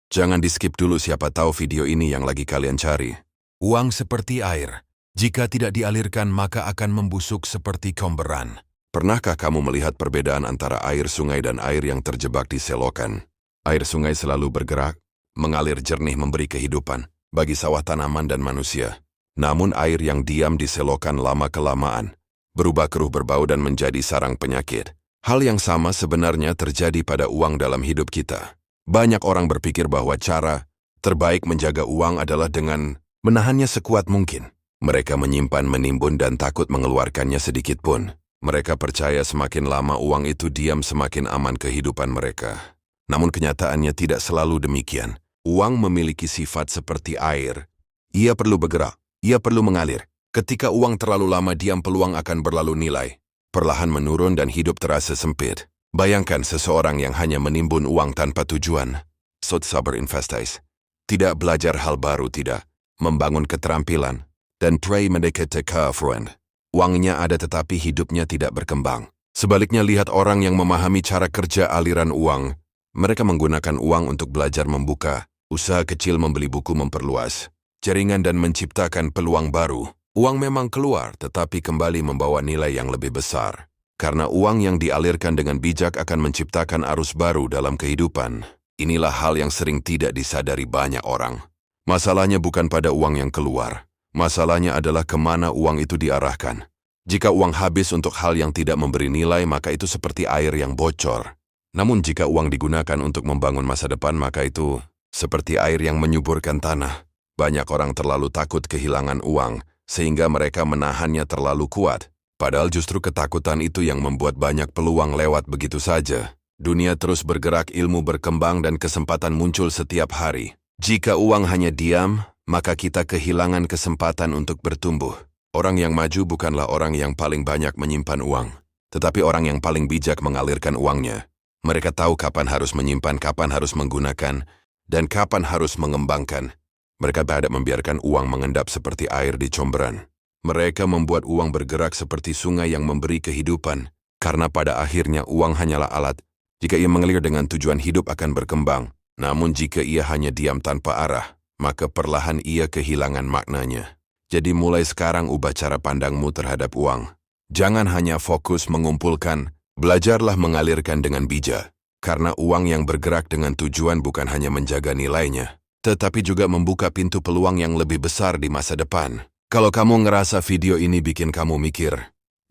Jangan di-skip dulu, siapa tahu video ini yang lagi kalian cari. Uang seperti air. Jika tidak dialirkan maka akan membusuk seperti komberan. Pernahkah kamu melihat perbedaan antara air sungai dan air yang terjebak di selokan? Air sungai selalu bergerak, mengalir jernih memberi kehidupan bagi sawah, tanaman, dan manusia. Namun air yang diam di selokan lama-kelamaan berubah keruh, berbau, dan menjadi sarang penyakit. Hal yang sama sebenarnya terjadi pada uang dalam hidup kita. Banyak orang berpikir bahwa cara terbaik menjaga uang adalah dengan menahannya sekuat mungkin. Mereka menyimpan, menimbun, dan takut mengeluarkannya sedikit pun. Mereka percaya semakin lama uang itu diam, semakin aman kehidupan mereka. Namun kenyataannya tidak selalu demikian. Uang memiliki sifat seperti air. Ia perlu bergerak, ia perlu mengalir. Ketika uang terlalu lama diam, peluang akan berlalu nilai perlahan menurun dan hidup terasa sempit. Bayangkan seseorang yang hanya menimbun uang tanpa tujuan. Sabar investasi. Tidak belajar hal baru, tidak membangun keterampilan, dan try mendekati keafruan. Uangnya ada tetapi hidupnya tidak berkembang. Sebaliknya, lihat orang yang memahami cara kerja aliran uang. Mereka menggunakan uang untuk belajar, membuka usaha kecil, membeli buku, memperluas jaringan, dan menciptakan peluang baru. Uang memang keluar, tetapi kembali membawa nilai yang lebih besar. Karena uang yang dialirkan dengan bijak akan menciptakan arus baru dalam kehidupan. Inilah hal yang sering tidak disadari banyak orang. Masalahnya bukan pada uang yang keluar. Masalahnya adalah kemana uang itu diarahkan. Jika uang habis untuk hal yang tidak memberi nilai, maka itu seperti air yang bocor. Namun jika uang digunakan untuk membangun masa depan, maka itu seperti air yang menyuburkan tanah. Banyak orang terlalu takut kehilangan uang, sehingga mereka menahannya terlalu kuat. Padahal justru ketakutan itu yang membuat banyak peluang lewat begitu saja. Dunia terus bergerak, ilmu berkembang, dan kesempatan muncul setiap hari. Jika uang hanya diam, maka kita kehilangan kesempatan untuk bertumbuh. Orang yang maju bukanlah orang yang paling banyak menyimpan uang, tetapi orang yang paling bijak mengalirkan uangnya. Mereka tahu kapan harus menyimpan, kapan harus menggunakan, dan kapan harus mengembangkan. Mereka tidak membiarkan uang mengendap seperti air di comberan. Mereka membuat uang bergerak seperti sungai yang memberi kehidupan, karena pada akhirnya uang hanyalah alat. Jika ia mengalir dengan tujuan, hidup akan berkembang. Namun jika ia hanya diam tanpa arah, maka perlahan ia kehilangan maknanya. Jadi mulai sekarang ubah cara pandangmu terhadap uang. Jangan hanya fokus mengumpulkan, belajarlah mengalirkan dengan bijak. Karena uang yang bergerak dengan tujuan bukan hanya menjaga nilainya, tetapi juga membuka pintu peluang yang lebih besar di masa depan. Kalau kamu ngerasa video ini bikin kamu mikir,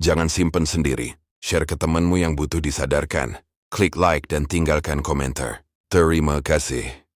jangan simpen sendiri. Share ke temanmu yang butuh disadarkan. Klik like dan tinggalkan komentar. Terima kasih.